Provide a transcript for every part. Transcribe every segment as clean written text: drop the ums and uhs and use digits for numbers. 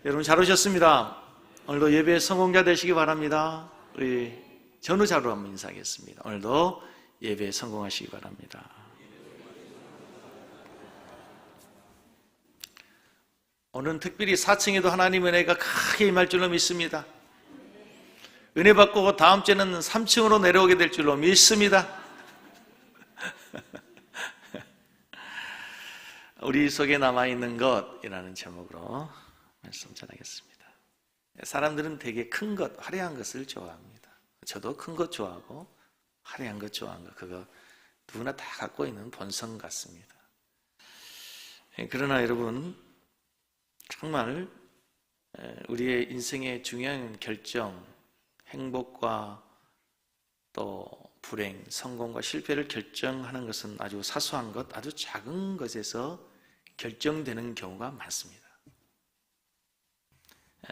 여러분 잘 오셨습니다. 오늘도 예배 성공자 되시기 바랍니다. 우리 전우자로 한번 인사하겠습니다. 오늘도 예배 성공하시기 바랍니다. 오늘은 특별히 4층에도 하나님의 은혜가 크게 임할 줄로 믿습니다. 은혜 받고 다음 주에는 3층으로 내려오게 될 줄로 믿습니다. 우리 속에 남아있는 것이라는 제목으로 말씀 전하겠습니다. 사람들은 되게 큰 것, 화려한 것을 좋아합니다. 저도 큰 것 좋아하고 화려한 것 좋아하는 거, 그거 누구나 다 갖고 있는 본성 같습니다. 그러나 여러분, 정말 우리의 인생의 중요한 결정, 행복과 또 불행, 성공과 실패를 결정하는 것은 아주 사소한 것, 아주 작은 것에서 결정되는 경우가 많습니다.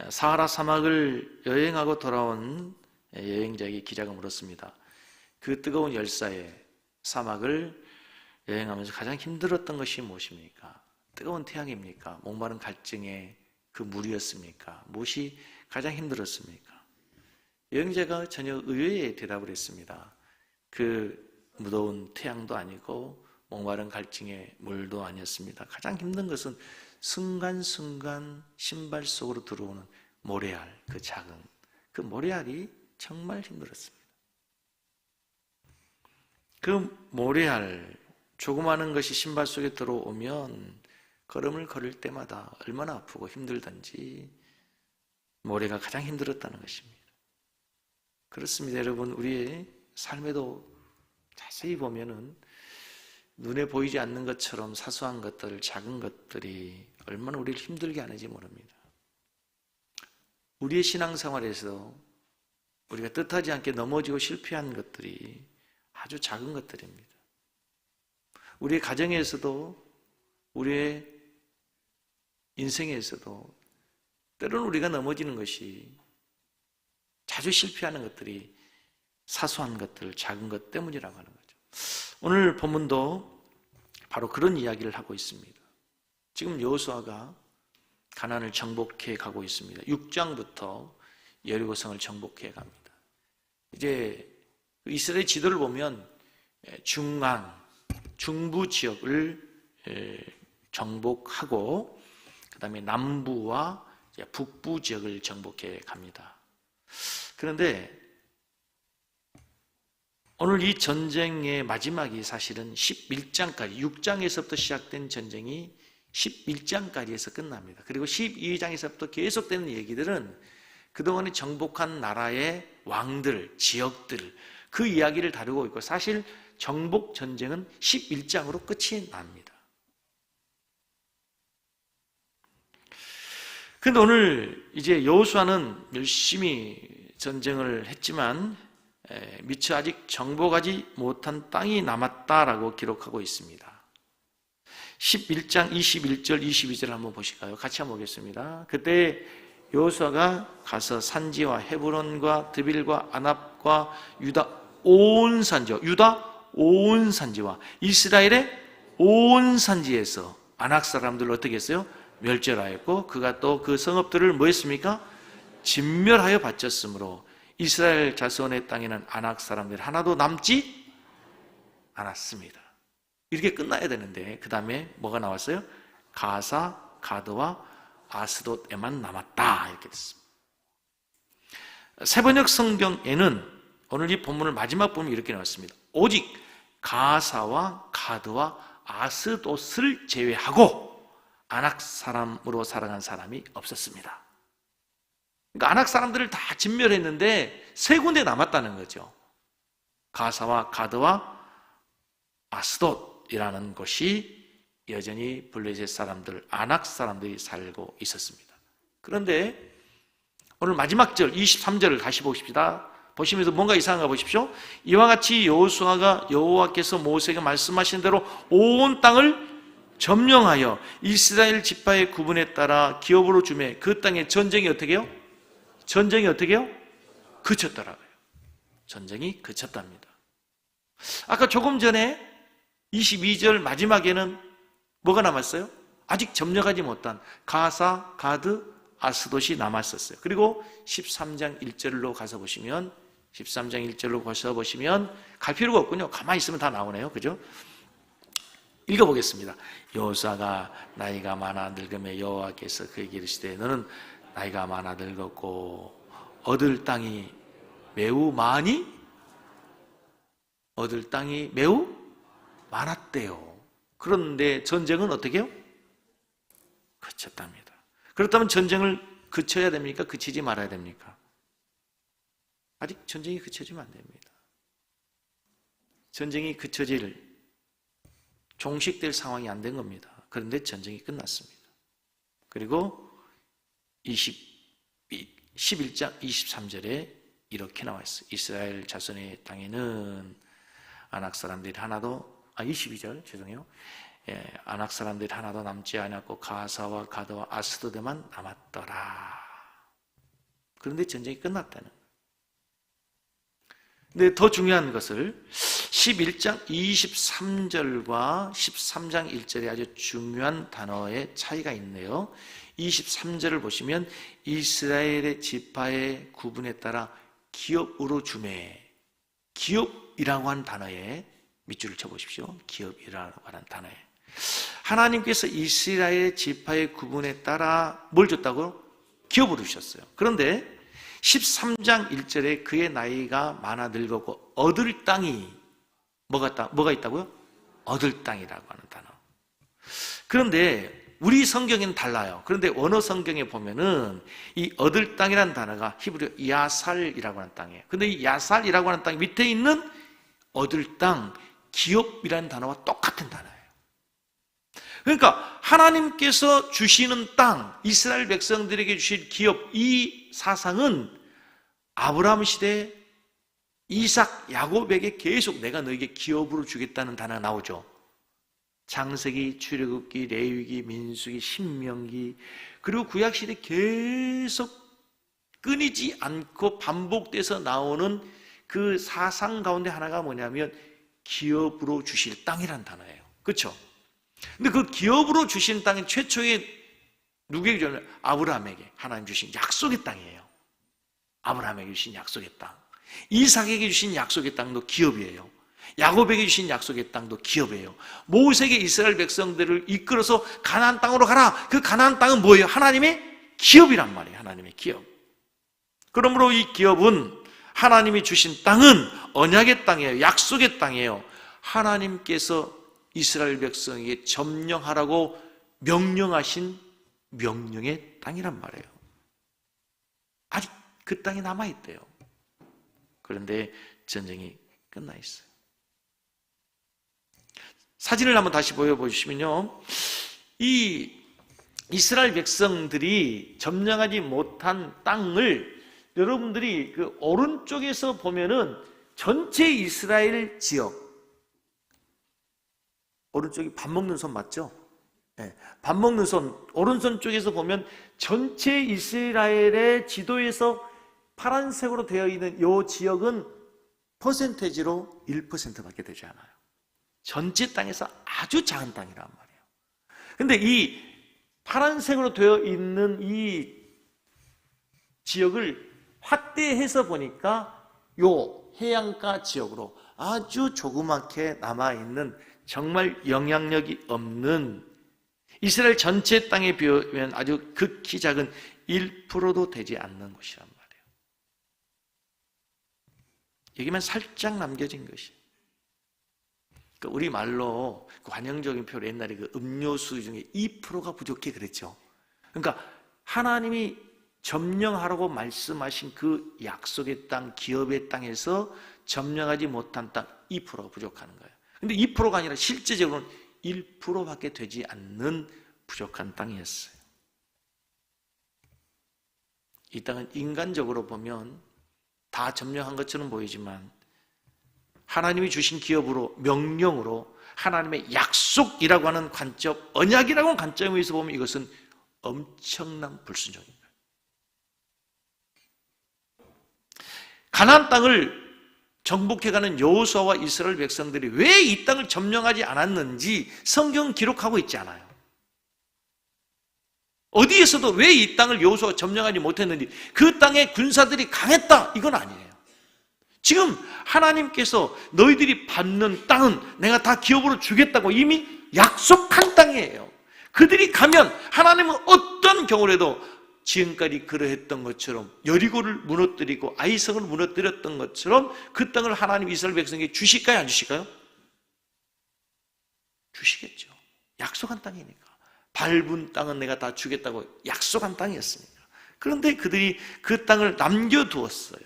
사하라 사막을 여행하고 돌아온 여행자에게 기자가 물었습니다. 그 뜨거운 열사의 사막을 여행하면서 가장 힘들었던 것이 무엇입니까? 뜨거운 태양입니까? 목마른 갈증의 그 물이었습니까? 무엇이 가장 힘들었습니까? 여행자가 전혀 의외의 대답을 했습니다. 그 무더운 태양도 아니고 목마른 갈증의 물도 아니었습니다. 가장 힘든 것은 순간순간 신발 속으로 들어오는 모래알, 그 작은 그 모래알이 정말 힘들었습니다. 그 모래알, 조그마한 것이 신발 속에 들어오면 걸음을 걸을 때마다 얼마나 아프고 힘들던지 모래가 가장 힘들었다는 것입니다. 그렇습니다. 여러분, 우리의 삶에도 자세히 보면은 눈에 보이지 않는 것처럼 사소한 것들, 작은 것들이 얼마나 우리를 힘들게 하는지 모릅니다. 우리의 신앙생활에서 우리가 뜻하지 않게 넘어지고 실패한 것들이 아주 작은 것들입니다. 우리의 가정에서도 우리의 인생에서도 때로는 우리가 넘어지는 것이, 자주 실패하는 것들이 사소한 것들, 작은 것 때문이라고 하는 거죠. 오늘 본문도 바로 그런 이야기를 하고 있습니다. 지금 여호수아가 가나안을 정복해 가고 있습니다. 6장부터 여리고성을 정복해 갑니다. 이제 이스라엘 지도를 보면 중부 지역을 정복하고 그 다음에 남부와 북부 지역을 정복해 갑니다. 그런데 오늘 이 전쟁의 마지막이 사실은 11장까지, 6장에서부터 시작된 전쟁이 11장까지에서 끝납니다. 그리고 12장에서부터 계속되는 얘기들은 그동안에 정복한 나라의 왕들, 지역들, 그 이야기를 다루고 있고, 사실 정복 전쟁은 11장으로 끝이 납니다. 그런데 오늘 이제 여호수아는 열심히 전쟁을 했지만 미처 아직 정복하지 못한 땅이 남았다라고 기록하고 있습니다. 11장 21절, 22절 한번 보실까요? 같이 한번 보겠습니다. 그때 여호수아가 가서 산지와 헤브론과 드빌과 아납과 유다 온 산지와 이스라엘의 온 산지에서 아낙 사람들을 어떻게 했어요? 멸절하였고, 그가 또 그 성읍들을 뭐 했습니까? 진멸하여 바쳤으므로 이스라엘 자손의 땅에는 아낙 사람들 하나도 남지 않았습니다. 이렇게 끝나야 되는데 그 다음에 뭐가 나왔어요? 가사, 가드와 아스돗에만 남았다, 이렇게 됐습니다. 세번역 성경에는 오늘 이 본문을 마지막 보면 이렇게 나왔습니다. 오직 가사와 가드와 아스돗을 제외하고 아낙 사람으로 살아간 사람이 없었습니다. 그러니까 아낙 사람들을 다 진멸했는데 세 군데 남았다는 거죠. 가사와 가드와 아스돗이라는 곳이 여전히 블레셋 사람들, 아낙 사람들이 살고 있었습니다. 그런데 오늘 마지막 절 23절을 다시 보십시다. 보시면서 뭔가 이상한가 보십시오. 이와 같이 여호수아가 여호와께서 모세에게 말씀하신 대로 온 땅을 점령하여 이스라엘 지파의 구분에 따라 기업으로 주매 그 땅에 전쟁이 어떻게 해요? 그쳤더라고요. 전쟁이 그쳤답니다. 아까 조금 전에 22절 마지막에는 뭐가 남았어요? 아직 점령하지 못한 가사, 가드, 아스돗이 남았었어요. 그리고 13장 1절로 가서 보시면 13장 1절로 가서 보시면 갈 필요가 없군요. 가만히 있으면 다 나오네요. 그죠? 읽어보겠습니다. 여호수아가 나이가 많아 늙음에 여호와께서 그에게 이르시되 너는 나이가 많아 늙었고 얻을 땅이 매우 많았대요. 그런데 전쟁은 어떻게 해요? 그쳤답니다. 그렇다면 전쟁을 그쳐야 됩니까? 그치지 말아야 됩니까? 아직 전쟁이 그쳐지면 안 됩니다. 전쟁이 그쳐질 종식될 상황이 안 된 겁니다. 그런데 전쟁이 끝났습니다. 그리고 11장 23절에 이렇게 나와 있어요. 이스라엘 자손의 땅에는 아낙 사람들이 하나도 22절 죄송해요. 아낙 사람들이 하나도 남지 않았고 가사와 가드와 아스도드만 남았더라. 그런데 전쟁이 끝났다는 거예요. 근데 더 중요한 것을 11장 23절과 13장 1절에 아주 중요한 단어의 차이가 있네요. 23절을 보시면 이스라엘의 지파의 구분에 따라 기업으로 주매, 기업이라고 하는 단어에 밑줄을 쳐보십시오. 기업이라고 하는 단어에 하나님께서 이스라엘의 지파의 구분에 따라 뭘 줬다고요? 기업으로 주셨어요. 그런데 13장 1절에 그의 나이가 많아 늙었고 얻을 땅이 뭐가 있다고요? 얻을 땅이라고 하는 단어. 그런데 우리 성경에는 달라요. 그런데 원어 성경에 보면은 이 얻을 땅이라는 단어가 히브리어 야살이라고 하는 땅이에요. 근데 이 야살이라고 하는 땅 밑에 있는 얻을 땅, 기업이라는 단어와 똑같은 단어예요. 그러니까 하나님께서 주시는 땅, 이스라엘 백성들에게 주신 기업, 이 사상은 아브라함 시대 이삭, 야곱에게 계속 내가 너에게 기업으로 주겠다는 단어가 나오죠. 창세기, 출애굽기, 레위기, 민수기, 신명기, 그리고 구약시대 계속 끊이지 않고 반복돼서 나오는 그 사상 가운데 하나가 뭐냐면 기업으로 주실 땅이라는 단어예요. 그렇죠? 근데 그 기업으로 주신 땅은 최초에 누구에게 주냐면 아브라함에게 하나님 주신 약속의 땅이에요. 아브라함에게 주신 약속의 땅, 이삭에게 주신 약속의 땅도 기업이에요. 야곱에게 주신 약속의 땅도 기업이에요. 모세에게 이스라엘 백성들을 이끌어서 가나안 땅으로 가라. 그 가나안 땅은 뭐예요? 하나님의 기업이란 말이에요. 하나님의 기업. 그러므로 이 기업은 하나님이 주신 땅은 언약의 땅이에요. 약속의 땅이에요. 하나님께서 이스라엘 백성에게 점령하라고 명령하신 명령의 땅이란 말이에요. 아직 그 땅이 남아있대요. 그런데 전쟁이 끝나 있어요. 사진을 한번 다시 보여보시면요, 이 이스라엘 백성들이 점령하지 못한 땅을 여러분들이 그 오른쪽에서 보면은 전체 이스라엘 지역, 오른쪽이 밥 먹는 손 맞죠? 네, 밥 먹는 손, 오른손 쪽에서 보면 전체 이스라엘의 지도에서 파란색으로 되어 있는 이 지역은 퍼센테이지로 1%밖에 되지 않아요. 전체 땅에서 아주 작은 땅이란 말이에요. 근데 이 파란색으로 되어 있는 이 지역을 확대해서 보니까 요 해안가 지역으로 아주 조그맣게 남아있는 정말 영향력이 없는 이스라엘 전체 땅에 비하면 아주 극히 작은 1%도 되지 않는 곳이란 말이에요. 여기만 살짝 남겨진 것이. 그러니까 우리 말로 그 관용적인 표로 옛날에 그 음료수 중에 2%가 부족해 그랬죠. 그러니까 하나님이 점령하라고 말씀하신 그 약속의 땅, 기업의 땅에서 점령하지 못한 땅 2%가 부족하는 거예요. 근데 2%가 아니라 실제적으로는 1%밖에 되지 않는 부족한 땅이었어요. 이 땅은 인간적으로 보면 다 점령한 것처럼 보이지만 하나님이 주신 기업으로, 명령으로, 하나님의 약속이라고 하는 관점, 언약이라고 하는 관점에서 보면 이것은 엄청난 불순종입니다. 가나안 땅을 정복해가는 여호수아와 이스라엘 백성들이 왜 이 땅을 점령하지 않았는지 성경은 기록하고 있지 않아요. 어디에서도 왜 이 땅을 여호수아가 점령하지 못했는지, 그 땅의 군사들이 강했다, 이건 아니에요. 지금 하나님께서 너희들이 받는 땅은 내가 다 기업으로 주겠다고 이미 약속한 땅이에요. 그들이 가면 하나님은 어떤 경우라도 지금까지 그러했던 것처럼 여리고를 무너뜨리고 아이성을 무너뜨렸던 것처럼 그 땅을 하나님 이스라엘 백성에게 주실까요, 안 주실까요? 주시겠죠. 약속한 땅이니까. 밟은 땅은 내가 다 주겠다고 약속한 땅이었으니까. 그런데 그들이 그 땅을 남겨두었어요.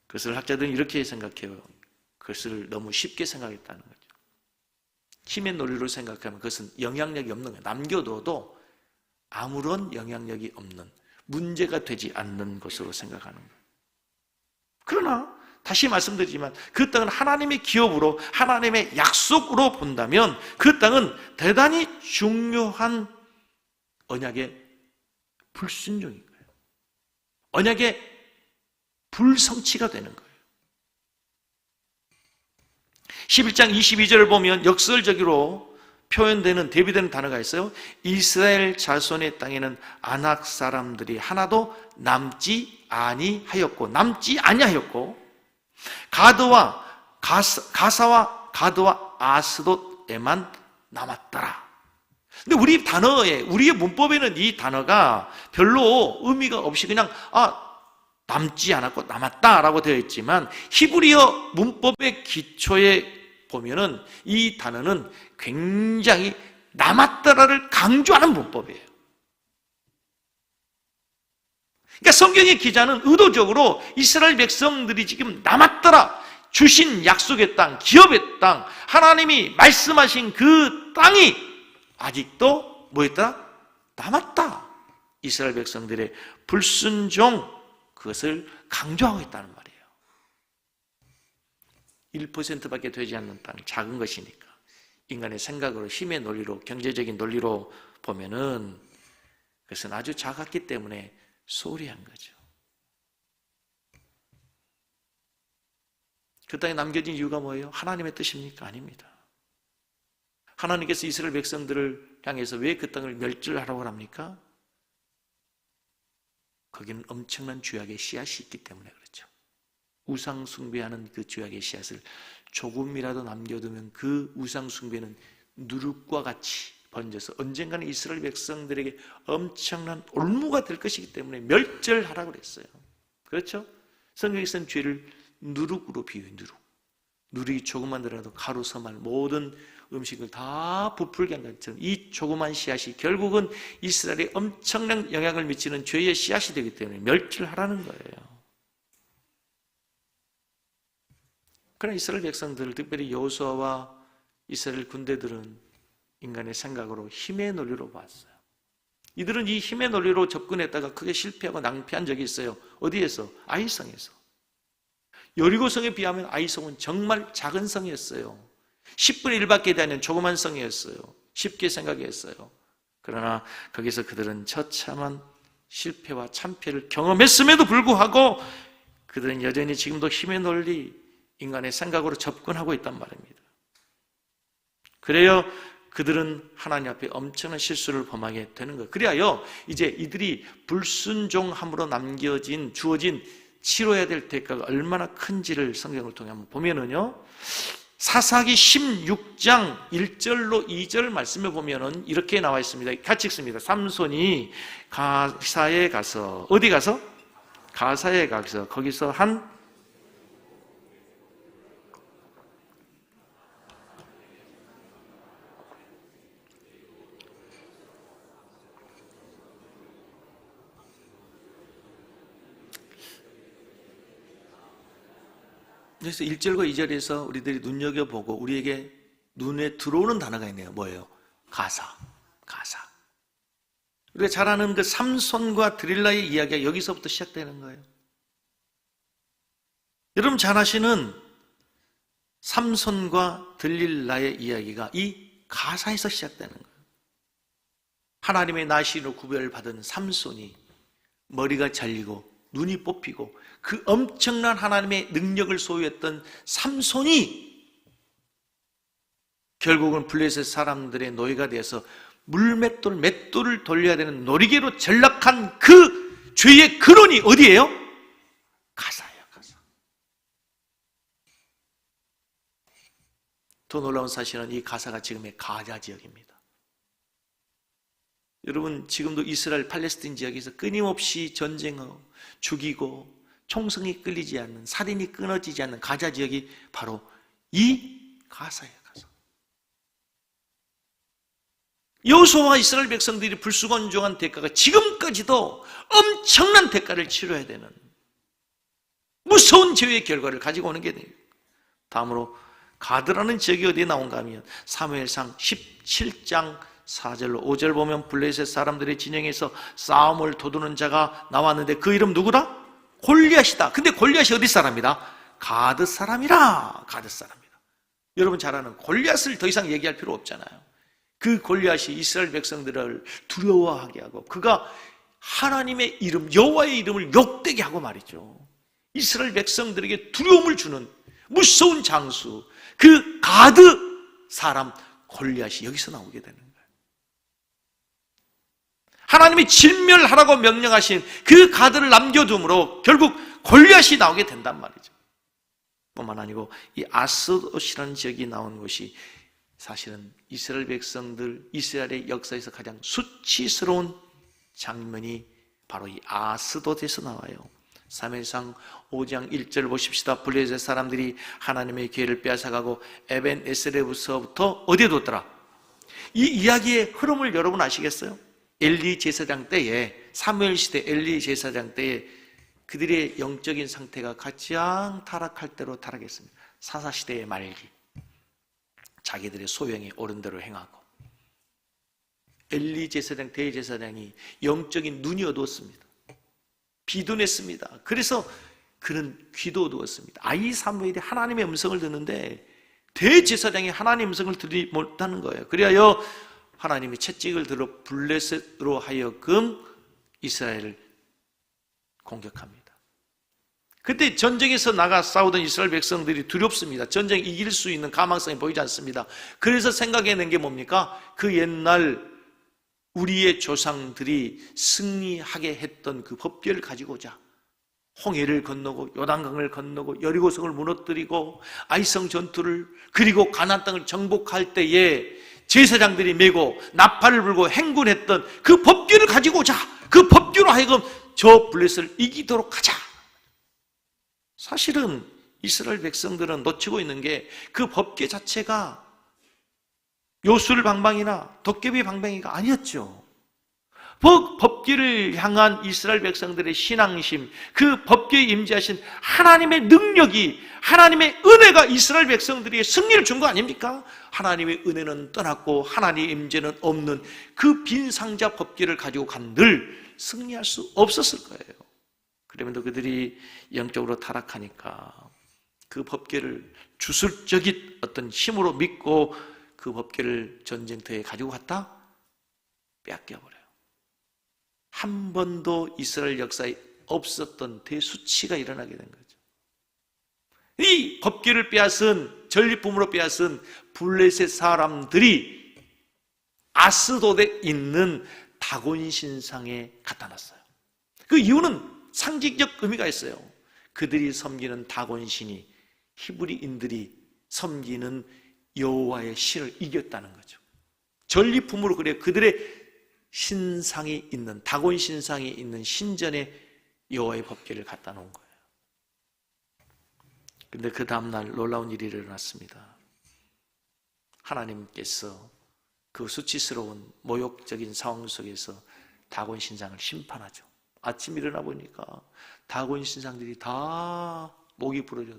그것을 학자들은 이렇게 생각해요. 그것을 너무 쉽게 생각했다는 거죠. 힘의 논리로 생각하면 그것은 영향력이 없는 거예요. 남겨둬도 아무런 영향력이 없는, 문제가 되지 않는 것으로 생각하는 거예요. 그러나 다시 말씀드리지만 그 땅은 하나님의 기업으로, 하나님의 약속으로 본다면 그 땅은 대단히 중요한 언약의 불순종인 거예요. 언약의 불성취가 되는 거예요. 11장 22절을 보면 역설적으로 표현되는, 대비되는 단어가 있어요. 이스라엘 자손의 땅에는 아낙 사람들이 하나도 남지 아니하였고, 가사와 가드와 아스돗에만 남았더라. 근데 우리의 문법에는 이 단어가 별로 의미가 없이 그냥 남지 않았고 남았다라고 되어 있지만, 히브리어 문법의 기초에 보면은 이 단어는 굉장히 남았다라를 강조하는 문법이에요. 그러니까 성경의 기자는 의도적으로 이스라엘 백성들이 지금 남았더라, 주신 약속의 땅, 기업의 땅, 하나님이 말씀하신 그 땅이 아직도 뭐였다? 남았다. 이스라엘 백성들의 불순종, 그것을 강조하고 있다는 말이에요. 1%밖에 되지 않는 땅, 작은 것이니까 인간의 생각으로, 힘의 논리로, 경제적인 논리로 보면은 그것은 아주 작았기 때문에 소홀히 한 거죠. 그 땅에 남겨진 이유가 뭐예요? 하나님의 뜻입니까? 아닙니다. 하나님께서 이스라엘 백성들을 향해서 왜 그 땅을 멸절하라고 합니까? 거기는 엄청난 죄악의 씨앗이 있기 때문에 그렇죠. 우상 숭배하는 그 죄악의 씨앗을 조금이라도 남겨두면 그 우상 숭배는 누룩과 같이 번져서 언젠가는 이스라엘 백성들에게 엄청난 올무가 될 것이기 때문에 멸절하라고 그랬어요. 그렇죠? 성경에서는 죄를 누룩으로 비유해요. 누룩이 조금만 들어도 가루, 서말, 모든 음식을 다 부풀게 한 것처럼 이 조그만 씨앗이 결국은 이스라엘에 엄청난 영향을 미치는 죄의 씨앗이 되기 때문에 멸절하라는 거예요. 그러나 이스라엘 백성들, 특별히 여호수아와 이스라엘 군대들은 인간의 생각으로 힘의 논리로 봤어요. 이들은 이 힘의 논리로 접근했다가 크게 실패하고 낭패한 적이 있어요. 어디에서? 아이성에서. 여리고성에 비하면 아이성은 정말 작은 성이었어요. 10분의 1밖에 되는 조그만 성이었어요. 쉽게 생각했어요. 그러나 거기서 그들은 처참한 실패와 참패를 경험했음에도 불구하고 그들은 여전히 지금도 힘의 논리, 인간의 생각으로 접근하고 있단 말입니다. 그래요, 그들은 하나님 앞에 엄청난 실수를 범하게 되는 거예요. 그래야 이제 이들이 불순종함으로 주어진 치러야 될 대가가 얼마나 큰지를 성경을 통해 한번 보면은요, 사사기 16장 1절로 2절 말씀에 보면은 이렇게 나와 있습니다. 같이 읽습니다. 삼손이 가사에 가서, 어디 가서? 가사에 가서 거기서 한 그래서 1절과 2절에서 우리들이 눈여겨보고 우리에게 눈에 들어오는 단어가 있네요. 뭐예요? 가사. 우리가 잘 아는 그 삼손과 드릴라의 이야기가 여기서부터 시작되는 거예요. 여러분 잘 아시는 삼손과 들릴라의 이야기가 이 가사에서 시작되는 거예요. 하나님의 나시로 구별받은 삼손이 머리가 잘리고 눈이 뽑히고 그 엄청난 하나님의 능력을 소유했던 삼손이 결국은 블레셋 사람들의 노예가 되어서 맷돌을 돌려야 되는 놀이개로 전락한 그 죄의 근원이 어디예요? 가사예요, 가사. 더 놀라운 사실은 이 가사가 지금의 가자 지역입니다. 여러분, 지금도 이스라엘 팔레스틴 지역에서 끊임없이 전쟁하고 죽이고 총성이 끌리지 않는, 살인이 끊어지지 않는 가자 지역이 바로 이 가사예요, 가사. 여호수아와 이스라엘 백성들이 불수건종한 대가가 지금까지도 엄청난 대가를 치러야 되는 무서운 죄의 결과를 가지고 오는 게 돼요. 다음으로 가드라는 지역이 어디에 나온가 하면 사무엘상 17장 4절로 5절 보면 블레셋 사람들의 진영에서 싸움을 도두는 자가 나왔는데 그 이름 누구다? 골리앗이다. 근데 골리앗이 어디 사람이다? 가드 사람이라. 가드 사람이라. 여러분 잘 아는 골리앗을 더 이상 얘기할 필요 없잖아요. 그 골리앗이 이스라엘 백성들을 두려워하게 하고 그가 하나님의 이름, 여호와의 이름을 욕되게 하고 말이죠. 이스라엘 백성들에게 두려움을 주는 무서운 장수, 그 가드 사람 골리앗이 여기서 나오게 되는 거예요. 하나님이 진멸하라고 명령하신 그 가드를 남겨둠으로 결국 골리앗이 나오게 된단 말이죠. 뿐만 아니고 이 아스돗이라는 지역이 나온 곳이 사실은 이스라엘 백성들, 이스라엘의 역사에서 가장 수치스러운 장면이 바로 이 아스돗에서 나와요. 사무엘상 5장 1절 보십시다. 블레셋 사람들이 하나님의 기회를 빼앗아가고 에벤 에스레부서부터 어디에 뒀더라? 이 이야기의 흐름을 여러분 아시겠어요? 엘리 제사장 때에, 사무엘 시대 엘리 제사장 때에 그들의 영적인 상태가 가장 타락할 대로 타락했습니다. 사사시대의 말기, 자기들의 소명이 옳은 대로 행하고, 엘리 제사장, 대제사장이 영적인 눈이 어두웠습니다. 비둔했습니다. 그래서 그는 귀도 어두웠습니다. 아이 사무엘이 하나님의 음성을 듣는데 대제사장이 하나님의 음성을 듣지 못하는 거예요. 그리하여 하나님이 채찍을 들어 블레셋으로 하여금 이스라엘을 공격합니다. 그때 전쟁에서 나가 싸우던 이스라엘 백성들이 두렵습니다. 전쟁 이길 수 있는 가망성이 보이지 않습니다. 그래서 생각해낸 게 뭡니까? 그 옛날 우리의 조상들이 승리하게 했던 그 법궤를 가지고자 홍해를 건너고 요단강을 건너고 여리고성을 무너뜨리고 아이성 전투를, 그리고 가나안 땅을 정복할 때에 제사장들이 메고 나팔을 불고 행군했던 그 법궤를 가지고자, 그 법궤로 하여금 저 블레셋을 이기도록 하자. 사실은 이스라엘 백성들은 놓치고 있는 게 그 법궤 자체가 요술 방방이나 도깨비 방방이가 아니었죠. 법궤를 향한 이스라엘 백성들의 신앙심, 그 법궤에 임재하신 하나님의 능력이, 하나님의 은혜가 이스라엘 백성들에게 승리를 준 거 아닙니까? 하나님의 은혜는 떠났고 하나님의 임재는 없는 그 빈 상자 법궤를 가지고 간들 승리할 수 없었을 거예요. 그러면도 그들이 영적으로 타락하니까 그 법궤를 주술적인 어떤 힘으로 믿고 그 법궤를 전쟁터에 가지고 갔다 빼앗겨버려요. 한 번도 이스라엘 역사에 없었던 대수치가 일어나게 된 거죠. 이 법궤를 빼앗은, 전리품으로 빼앗은 블레셋 사람들이 아스돗에 있는 다곤 신상에 갖다 놨어요. 그 이유는 상징적 의미가 있어요. 그들이 섬기는 다곤 신이 히브리인들이 섬기는 여호와의 신을 이겼다는 거죠. 전리품으로, 그래 그들의 신상이 있는, 다곤 신상이 있는 신전에 여호와의 법궤를 갖다 놓은 거예요. 근데 그 다음날 놀라운 일이 일어났습니다. 하나님께서 그 수치스러운 모욕적인 상황 속에서 다곤 신상을 심판하죠. 아침 일어나 보니까 다곤 신상들이 다 목이 부러져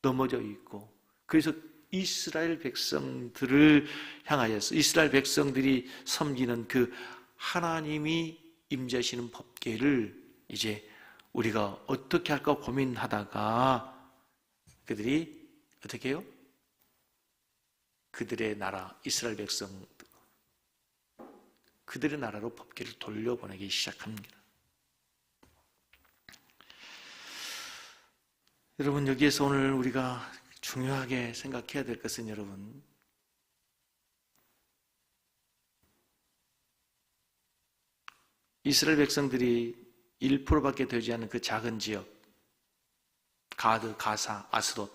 넘어져 있고, 그래서 이스라엘 백성들을 향하여서 이스라엘 백성들이 섬기는 그 하나님이 임재하시는 법궤를 이제 우리가 어떻게 할까 고민하다가 그들이 어떻게 해요? 그들의 나라 이스라엘 백성, 그들의 나라로 법궤를 돌려보내기 시작합니다. 여러분, 여기에서 오늘 우리가 중요하게 생각해야 될 것은, 여러분, 이스라엘 백성들이 1%밖에 되지 않는 그 작은 지역, 가드, 가사, 아스돗,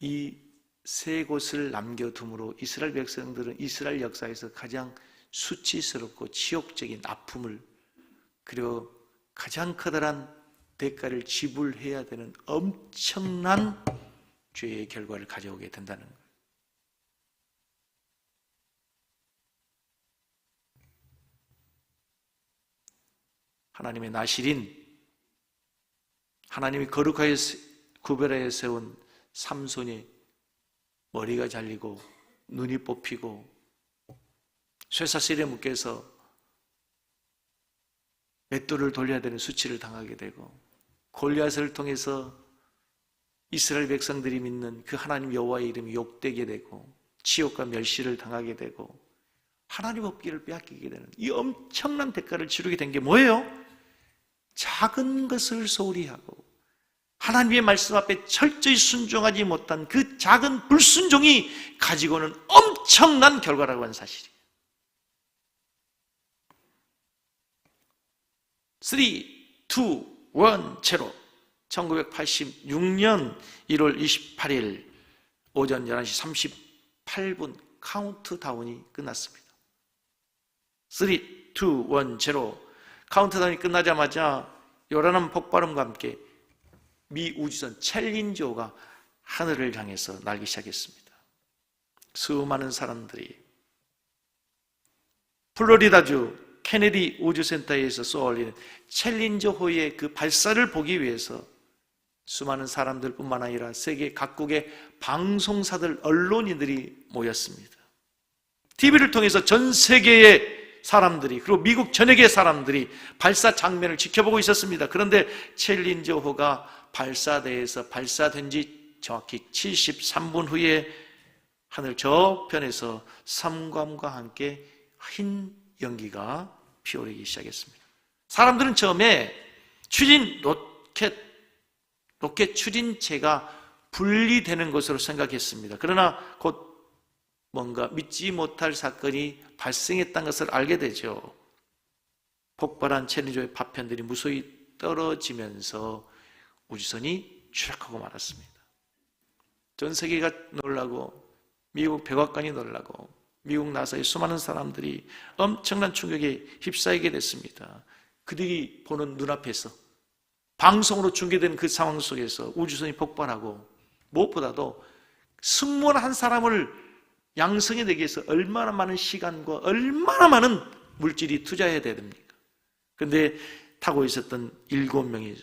이 세 곳을 남겨둠으로 이스라엘 백성들은 이스라엘 역사에서 가장 수치스럽고 치욕적인 아픔을, 그리고 가장 커다란 대가를 지불해야 되는 엄청난 죄의 결과를 가져오게 된다는 거예요. 하나님의 나실인, 하나님이 거룩하게 구별하여 세운 삼손이 머리가 잘리고 눈이 뽑히고 쇠사슬에 묶여서 맷돌을 돌려야 되는 수치를 당하게 되고, 골리앗을 통해서 이스라엘 백성들이 믿는 그 하나님 여호와의 이름이 욕되게 되고 치욕과 멸시를 당하게 되고 하나님 없기를 빼앗기게 되는 이 엄청난 대가를 치르게 된 게 뭐예요? 작은 것을 소홀히 하고 하나님의 말씀 앞에 철저히 순종하지 못한 그 작은 불순종이 가지고 오는 엄청난 결과라고 하는 사실이에요. 3, 2, 1, 제로. 1986년 1월 28일 오전 11시 38분 카운트다운이 끝났습니다. 3, 2, 1, 제로. 카운트다운이 끝나자마자 요란한 폭발음과 함께 미 우주선 챌린저호가 하늘을 향해서 날기 시작했습니다. 수많은 사람들이 플로리다주 케네디 우주센터에서 쏘아올리는 챌린저호의 그 발사를 보기 위해서 수많은 사람들뿐만 아니라 세계 각국의 방송사들, 언론인들이 모였습니다. TV를 통해서 전 세계의 사람들이, 그리고 미국 전역의 사람들이 발사 장면을 지켜보고 있었습니다. 그런데 챌린저호가 발사대에서 발사된 지 정확히 73분 후에 하늘 저편에서 삼광과 함께 흰 연기가 피어오르기 시작했습니다. 사람들은 처음에 로켓 추진체가 분리되는 것으로 생각했습니다. 그러나 곧 뭔가 믿지 못할 사건이 발생했다는 것을 알게 되죠. 폭발한 챌린저의 파편들이 무수히 떨어지면서 우주선이 추락하고 말았습니다. 전 세계가 놀라고 미국 백악관이 놀라고 미국 나사의 수많은 사람들이 엄청난 충격에 휩싸이게 됐습니다. 그들이 보는 눈앞에서 방송으로 중계되는 그 상황 속에서 우주선이 폭발하고, 무엇보다도 승무원 한 사람을 양성해내기 위해서 얼마나 많은 시간과 얼마나 많은 물질이 투자해야 됩니까? 그런데 타고 있었던 7명이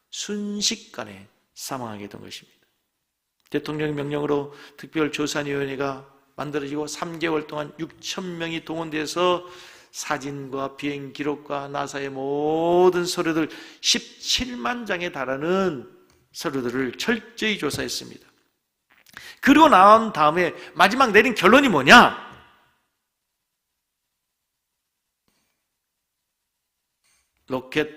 순식간에 사망하게 된 것입니다. 대통령 명령으로 특별조사위원회가 만들어지고 3개월 동안 6,000명이 동원돼서 사진과 비행 기록과 나사의 모든 서류들 17만 장에 달하는 서류들을 철저히 조사했습니다. 그리고 나온 다음에 마지막 내린 결론이 뭐냐? 로켓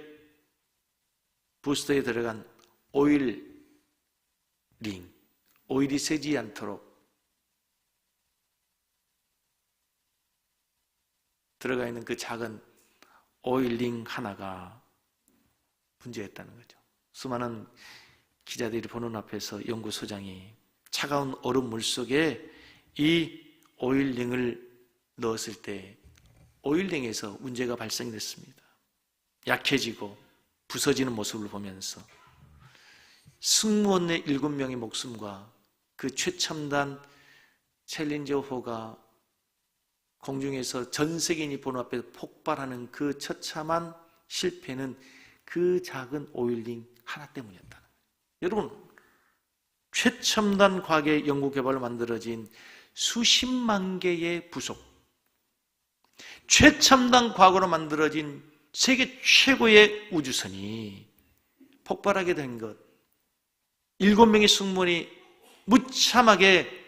부스터에 들어간 오일이 새지 않도록 들어가 있는 그 작은 오일링 하나가 문제였다는 거죠. 수많은 기자들이 보는 앞에서 연구소장이 차가운 얼음물 속에 이 오일링을 넣었을 때 오일링에서 문제가 발생됐습니다. 약해지고 부서지는 모습을 보면서 승무원의 7명의 목숨과 그 최첨단 챌린저호가 공중에서 전 세계인이 보는 앞에서 폭발하는 그 처참한 실패는 그 작은 오일링 하나 때문이었다는 거예요. 여러분, 최첨단 과학의 연구개발로 만들어진 수십만 개의 부속, 최첨단 과학으로 만들어진 세계 최고의 우주선이 폭발하게 된 것, 7명의 승무원이 무참하게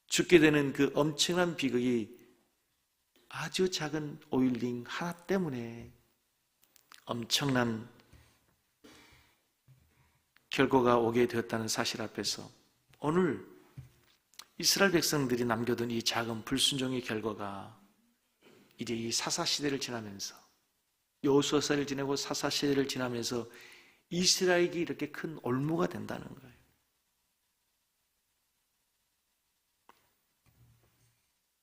죽게 되는 그 엄청난 비극이 아주 작은 오일링 하나 때문에 엄청난 결과가 오게 되었다는 사실 앞에서 오늘 이스라엘 백성들이 남겨둔 이 작은 불순종의 결과가 이제 이 사사시대를 지나면서, 여호수아시대를 지내고 사사시대를 지나면서 이스라엘이 이렇게 큰 올무가 된다는 거예요.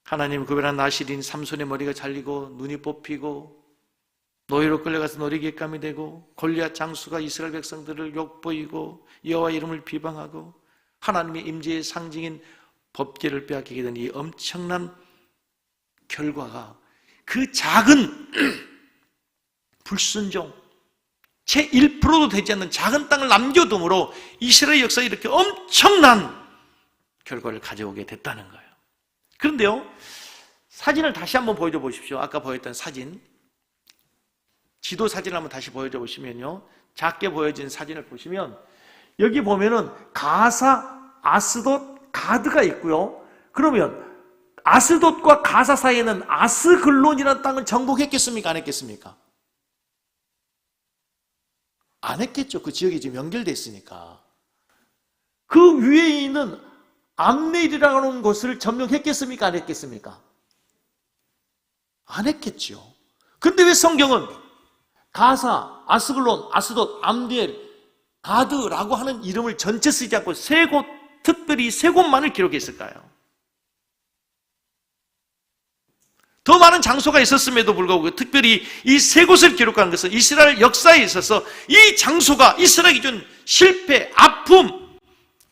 하나님 구별한 나실인 삼손의 머리가 잘리고 눈이 뽑히고 노예로 끌려가서 놀이객감이 되고 골리앗 장수가 이스라엘 백성들을 욕보이고 여호와 이름을 비방하고 하나님의 임재의 상징인 법궤를 빼앗기게 된 이 엄청난 결과가 그 작은 불순종, 채 1%도 되지 않는 작은 땅을 남겨둠으로 이스라엘 역사에 이렇게 엄청난 결과를 가져오게 됐다는 거예요. 그런데요, 사진을 다시 한번 보여줘 보십시오. 아까 보였던 사진, 지도 사진을 한번 다시 보여줘 보시면요, 작게 보여진 사진을 보시면 여기 보면은 가사, 아스돗, 가드가 있고요. 그러면 아스돗과 가사 사이에는 아스글론이라는 땅을 정복했겠습니까? 안 했겠습니까? 안 했겠죠. 그 지역이 지금 연결되어 있으니까. 그 위에 있는 암멜이라는 곳을 점령했겠습니까? 안 했겠습니까? 안 했겠죠. 근데 왜 성경은 가사, 아스글론, 아스돗, 암델, 가드라고 하는 이름을 전체 쓰지 않고 세 곳, 특별히 세 곳만을 기록했을까요? 더 많은 장소가 있었음에도 불구하고 특별히 이 세 곳을 기록한 것은 이스라엘 역사에 있어서 이 장소가 이스라엘이 준 실패, 아픔,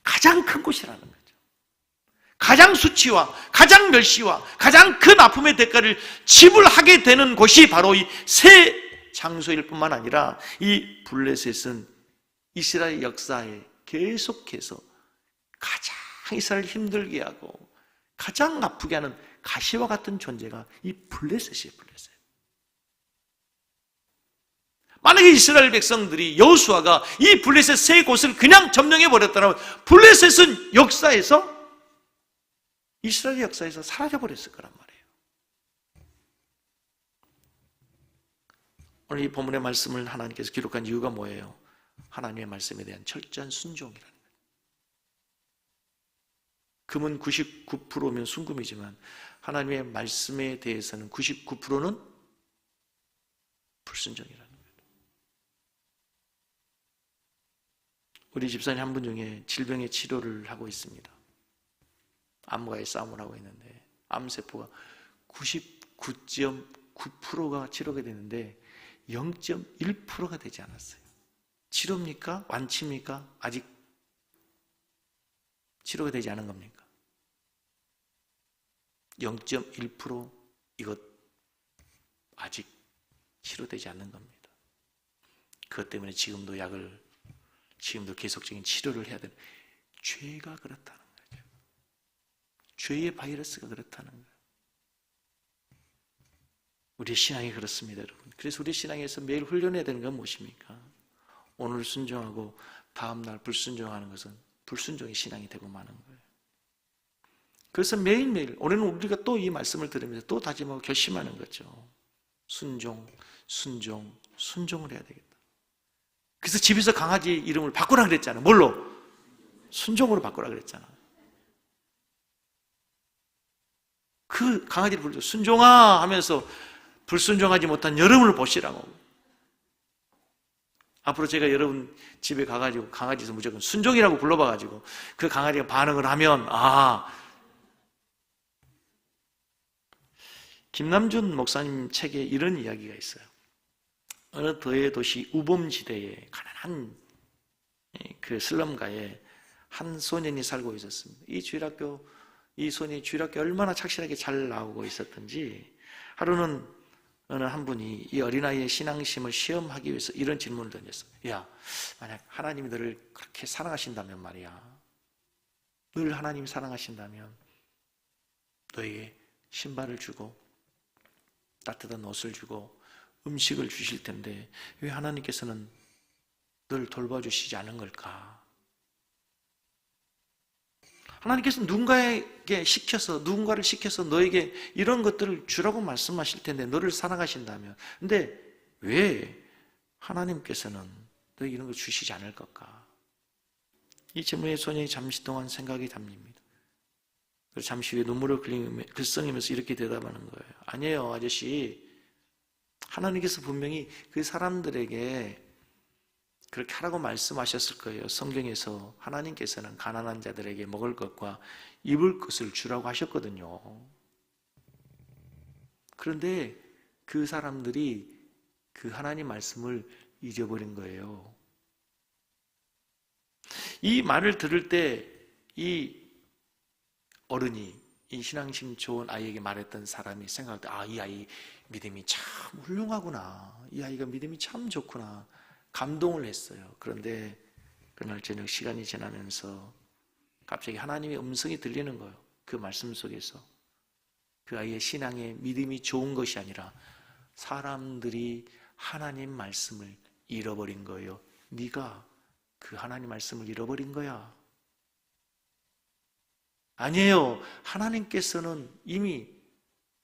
가장 큰 곳이라는 거죠. 가장 수치와 가장 멸시와 가장 큰 아픔의 대가를 지불하게 되는 곳이 바로 이 세 장소일 뿐만 아니라 이 블레셋은 이스라엘 역사에 계속해서 가장 이스라엘을 힘들게 하고 가장 아프게 하는 가시와 같은 존재가 이 블레셋이에요. 블레셋. 만약에 이스라엘 백성들이 여호수아가 이 블레셋 세 곳을 그냥 점령해 버렸다면 블레셋은 역사에서, 이스라엘 역사에서 사라져 버렸을 거란 말이에요. 오늘 이 본문의 말씀을 하나님께서 기록한 이유가 뭐예요? 하나님의 말씀에 대한 철저한 순종이라는 거예요. 금은 99%면 순금이지만 하나님의 말씀에 대해서는 99%는 불순종이라는 거예요. 우리 집사님 한 분 중에 질병의 치료를 하고 있습니다. 암과의 싸움을 하고 있는데 암세포가 99.9%가 치료가 되는데 0.1%가 되지 않았어요. 치료입니까? 완치입니까? 아직 치료가 되지 않은 겁니까? 0.1% 이것 아직 치료되지 않는 겁니다. 그것 때문에 지금도 계속적인 치료를 해야 되는, 죄가 그렇다는 거죠. 죄의 바이러스가 그렇다는 거예요. 우리의 신앙이 그렇습니다, 여러분. 그래서 우리 신앙에서 매일 훈련해야 되는 건 무엇입니까? 오늘 순종하고 다음날 불순종하는 것은 불순종의 신앙이 되고 마는 거예요. 그래서 매일매일 오늘은 우리가 또 이 말씀을 들으면서 또 다짐하고 결심하는 거죠. 순종, 순종, 순종을 해야 되겠다. 그래서 집에서 강아지 이름을 바꾸라 그랬잖아요. 뭘로? 순종으로 바꾸라 그랬잖아. 그 강아지를 부르죠. 순종아 하면서 불순종하지 못한 여러분을 보시라고. 앞으로 제가 여러분 집에 가가지고 강아지에서 무조건 순종이라고 불러봐가지고 그 강아지가 반응을 하면, 김남준 목사님 책에 이런 이야기가 있어요. 어느 도시 우범지대에 가난한 그 슬럼가에 한 소년이 살고 있었습니다. 이 소년이 주일학교 얼마나 착실하게 잘 나오고 있었던지 하루는 어느 한 분이 이 어린아이의 신앙심을 시험하기 위해서 이런 질문을 던졌어요. 야, 만약 하나님이 너를 그렇게 사랑하신다면 말이야, 늘 하나님이 사랑하신다면 너에게 신발을 주고 따뜻한 옷을 주고 음식을 주실 텐데 왜 하나님께서는 널 돌봐주시지 않은 걸까? 하나님께서 누군가를 시켜서 너에게 이런 것들을 주라고 말씀하실 텐데 너를 사랑하신다면, 근데 왜 하나님께서는 너에게 이런 걸 주시지 않을 걸까? 이 질문에 소년이 잠시 동안 생각이 담깁니다. 잠시 후에 눈물을 글썽이면서 이렇게 대답하는 거예요. 아니에요, 아저씨. 하나님께서 분명히 그 사람들에게 그렇게 하라고 말씀하셨을 거예요. 성경에서 하나님께서는 가난한 자들에게 먹을 것과 입을 것을 주라고 하셨거든요. 그런데 그 사람들이 그 하나님 말씀을 잊어버린 거예요. 이 말을 들을 때 이 어른이, 이 신앙심 좋은 아이에게 말했던 사람이 생각할 때, 아, 이 아이 믿음이 참 훌륭하구나. 이 아이가 믿음이 참 좋구나. 감동을 했어요. 그런데 그날 저녁 시간이 지나면서 갑자기 하나님의 음성이 들리는 거예요. 그 말씀 속에서. 그 아이의 신앙의 믿음이 좋은 것이 아니라 사람들이 하나님 말씀을 잃어버린 거예요. 네가 그 하나님 말씀을 잃어버린 거야. 아니에요. 하나님께서는 이미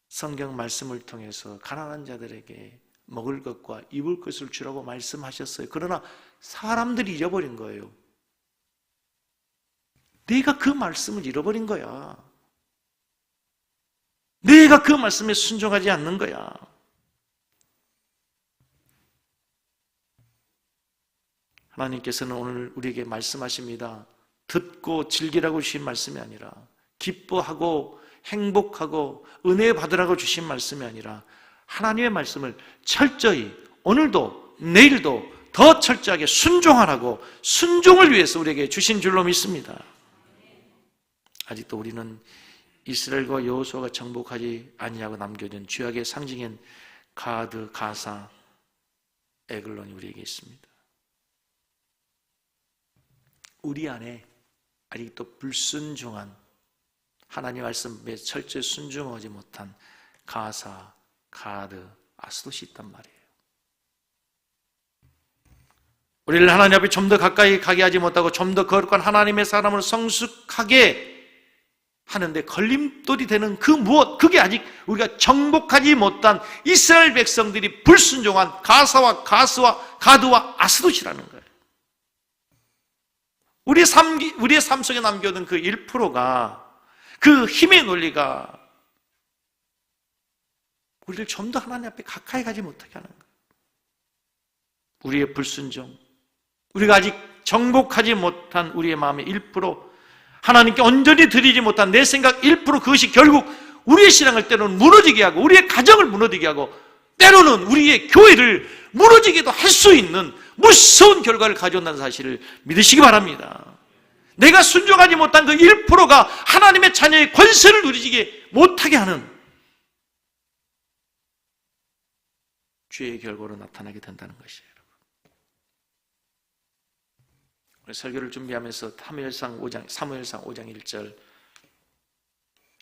성경 말씀을 통해서 가난한 자들에게 먹을 것과 입을 것을 주라고 말씀하셨어요. 그러나 사람들이 잊어버린 거예요. 내가 그 말씀을 잃어버린 거야. 내가 그 말씀에 순종하지 않는 거야. 하나님께서는 오늘 우리에게 말씀하십니다. 듣고 즐기라고 주신 말씀이 아니라, 기뻐하고 행복하고 은혜 받으라고 주신 말씀이 아니라, 하나님의 말씀을 철저히 오늘도 내일도 더 철저하게 순종하라고, 순종을 위해서 우리에게 주신 줄로 믿습니다. 아직도 우리는 이스라엘과 여호수아가 정복하지 아니하고 남겨진 죄악의 상징인 가드, 가사, 에글론이 우리에게 있습니다. 우리 안에 아직도 불순종한, 하나님 말씀에 철저히 순종하지 못한 가사, 가드, 아스돗이 있단 말이에요. 우리를 하나님 앞에 좀 더 가까이 가게 하지 못하고 좀 더 거룩한 하나님의 사람을 성숙하게 하는데 걸림돌이 되는 그 무엇, 그게 아직 우리가 정복하지 못한 이스라엘 백성들이 불순종한 가사와 가스와 가드와 아스돗이라는 거예요. 우리의 삶 속에 남겨둔 그 1%가, 그 힘의 논리가 우리를 좀 더 하나님 앞에 가까이 가지 못하게 하는 거예요. 우리의 불순종, 우리가 아직 정복하지 못한 우리의 마음의 1%, 하나님께 온전히 드리지 못한 내 생각 1%, 그것이 결국 우리의 신앙을 때로는 무너지게 하고 우리의 가정을 무너지게 하고 때로는 우리의 교회를 무너지게도 할 수 있는 무서운 결과를 가져온다는 사실을 믿으시기 바랍니다. 내가 순종하지 못한 그 1%가 하나님의 자녀의 권세를 누리지 못하게 하는 죄의 결과로 나타나게 된다는 것이에요. 우리 설교를 준비하면서 사무엘상 5장 1절,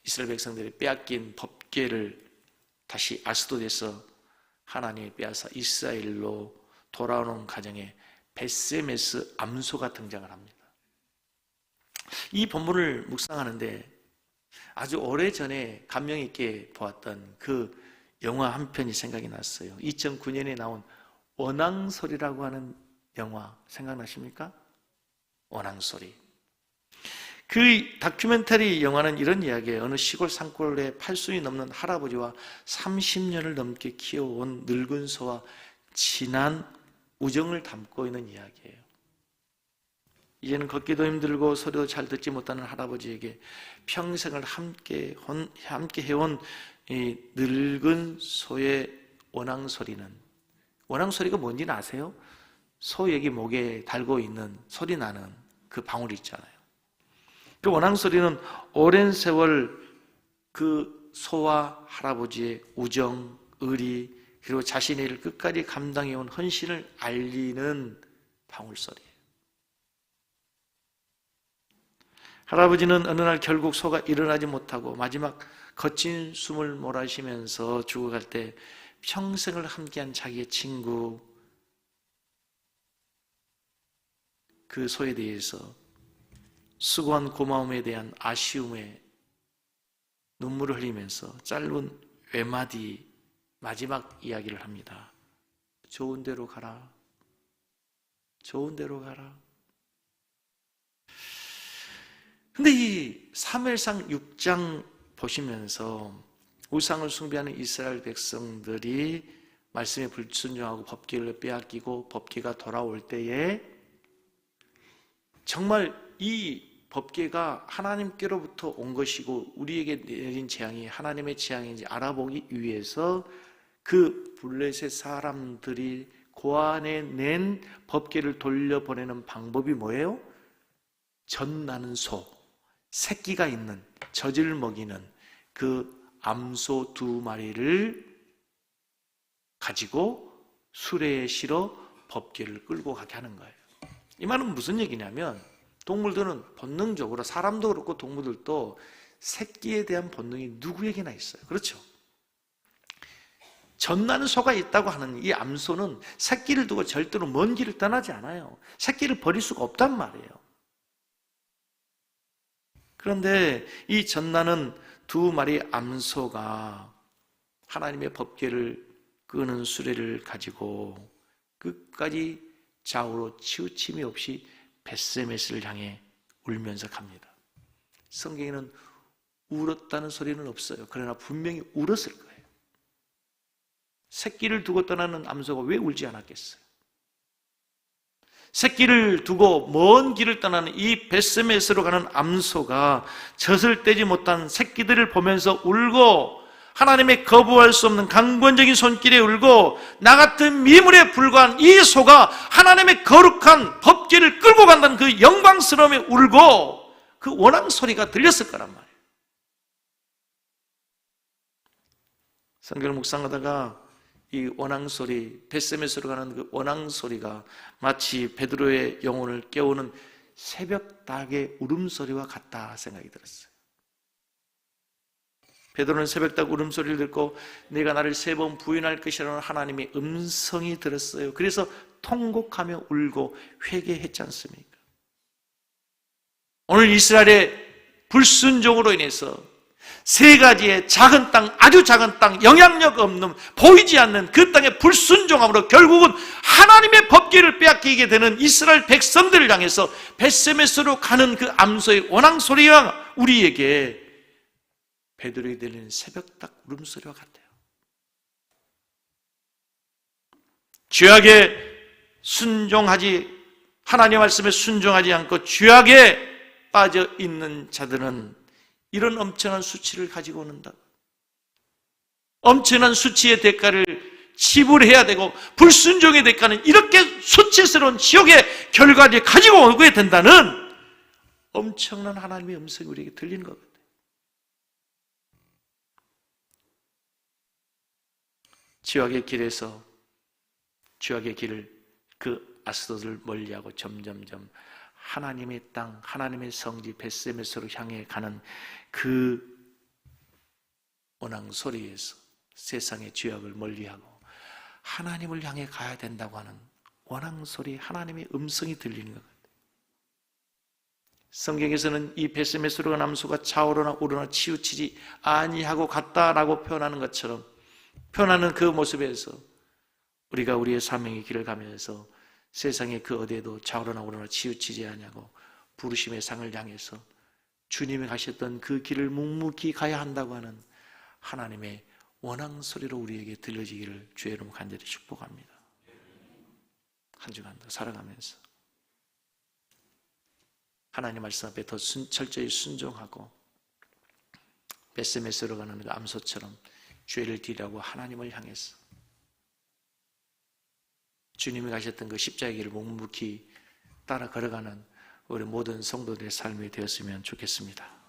이스라엘 백성들이 빼앗긴 법궤를 다시 아스돗에서 하나님이 빼앗아 이스라엘로 돌아오는 가정에 벳세메스 암소가 등장을 합니다. 이 본문을 묵상하는데 아주 오래전에 감명 있게 보았던 그 영화 한 편이 생각이 났어요. 2009년에 나온 원앙소리라고 하는 영화 생각나십니까? 원앙소리. 그 다큐멘터리 영화는 이런 이야기예요. 어느 시골 산골에 8순이 넘는 할아버지와 30년을 넘게 키워온 늙은 소와 진한 우정을 담고 있는 이야기예요. 이제는 걷기도 힘들고 소리도 잘 듣지 못하는 할아버지에게 평생을 함께 해온 이 늙은 소의 원앙소리는, 원앙소리가 뭔지는 아세요? 소 여기 목에 달고 있는 소리 나는 그 방울이 있잖아요. 그 원앙소리는 오랜 세월 그 소와 할아버지의 우정, 의리, 그리고 자신의 일을 끝까지 감당해온 헌신을 알리는 방울소리예요. 할아버지는 어느 날 결국 소가 일어나지 못하고 마지막 거친 숨을 몰아쉬면서 죽어갈 때 평생을 함께한 자기의 친구, 그 소에 대해서 수고한 고마움에 대한 아쉬움에 눈물을 흘리면서 짧은 외마디 마지막 이야기를 합니다. 좋은 데로 가라. 좋은 데로 가라. 근데 이 사무엘상 6장 보시면서 우상을 숭배하는 이스라엘 백성들이 말씀에 불순종하고 법궤를 빼앗기고 법궤가 돌아올 때에 정말 이 법궤가 하나님께로부터 온 것이고 우리에게 내린 재앙이 하나님의 재앙인지 알아보기 위해서 그 블레셋 사람들이 고안에 낸 법궤를 돌려보내는 방법이 뭐예요? 젖 나는 소, 새끼가 있는 젖을 먹이는 그 암소 2마리를 가지고 수레에 실어 법궤를 끌고 가게 하는 거예요. 이 말은 무슨 얘기냐면 동물들은 본능적으로 사람도 그렇고 동물들도 새끼에 대한 본능이 누구에게나 있어요. 그렇죠? 젖나는 소가 있다고 하는 이 암소는 새끼를 두고 절대로 먼 길을 떠나지 않아요. 새끼를 버릴 수가 없단 말이에요. 그런데 이 젖나는 2마리 암소가 하나님의 법궤를 끄는 수레를 가지고 끝까지 좌우로 치우침이 없이 벳세메스를 향해 울면서 갑니다. 성경에는 울었다는 소리는 없어요. 그러나 분명히 울었을 거예요. 새끼를 두고 떠나는 암소가 왜 울지 않았겠어요? 새끼를 두고 먼 길을 떠나는 이 벳세메스로 가는 암소가 젖을 떼지 못한 새끼들을 보면서 울고 하나님의 거부할 수 없는 강권적인 손길에 울고 나 같은 미물에 불과한 이 소가 하나님의 거룩한 법궤를 끌고 간다는 그 영광스러움에 울고 그 원앙 소리가 들렸을 거란 말이에요. 성경을 묵상하다가 이 원앙 소리, 벳세메스로 가는 그 원앙 소리가 마치 베드로의 영혼을 깨우는 새벽 닭의 울음소리와 같다 생각이 들었어요. 베드로는 새벽닭 울음소리를 듣고 내가 나를 3번 부인할 것이라는 하나님의 음성이 들었어요. 그래서 통곡하며 울고 회개했지 않습니까? 오늘 이스라엘의 불순종으로 인해서 3가지의 작은 땅, 아주 작은 땅, 영향력 없는, 보이지 않는 그 땅의 불순종함으로 결국은 하나님의 법궤를 빼앗기게 되는 이스라엘 백성들을 향해서 벳세메스로 가는 그 암소의 원앙 소리가 우리에게 베드로에게 들리는 새벽닭 울음소리와 같아요. 죄악에 순종하지, 하나님의 말씀에 순종하지 않고 죄악에 빠져 있는 자들은 이런 엄청난 수치를 가지고 오는다. 엄청난 수치의 대가를 지불해야 되고 불순종의 대가는 이렇게 수치스러운 지옥의 결과를 가지고 오게 된다는 엄청난 하나님의 음성이 우리에게 들리는 거거든요. 죄악의 길에서 죄악의 길을 그 아스돗을 멀리하고 점점점 하나님의 땅, 하나님의 성지 벳세메스로 향해 가는 그 원앙 소리에서 세상의 죄악을 멀리하고 하나님을 향해 가야 된다고 하는 원앙 소리, 하나님의 음성이 들리는 것 같아요. 성경에서는 이 벳세메스로 가는 암소가 차오르나 오르나 치우치지 아니하고 갔다라고 표현하는 것처럼 표현하는 그 모습에서 우리가 우리의 사명의 길을 가면서 세상의 그 어디에도 좌우로나 우로나 치우치지 않냐고 부르심의 상을 향해서 주님이 가셨던 그 길을 묵묵히 가야 한다고 하는 하나님의 원앙 소리로 우리에게 들려지기를 주의 이름으로 간절히 축복합니다. 한 주간도 살아가면서 하나님 말씀 앞에 더 철저히 순종하고 벳세메스로 가는 그 암소처럼 죄를 뒤라고 하나님을 향해서 주님이 가셨던 그 십자가의 길을 묵묵히 따라 걸어가는 우리 모든 성도들의 삶이 되었으면 좋겠습니다.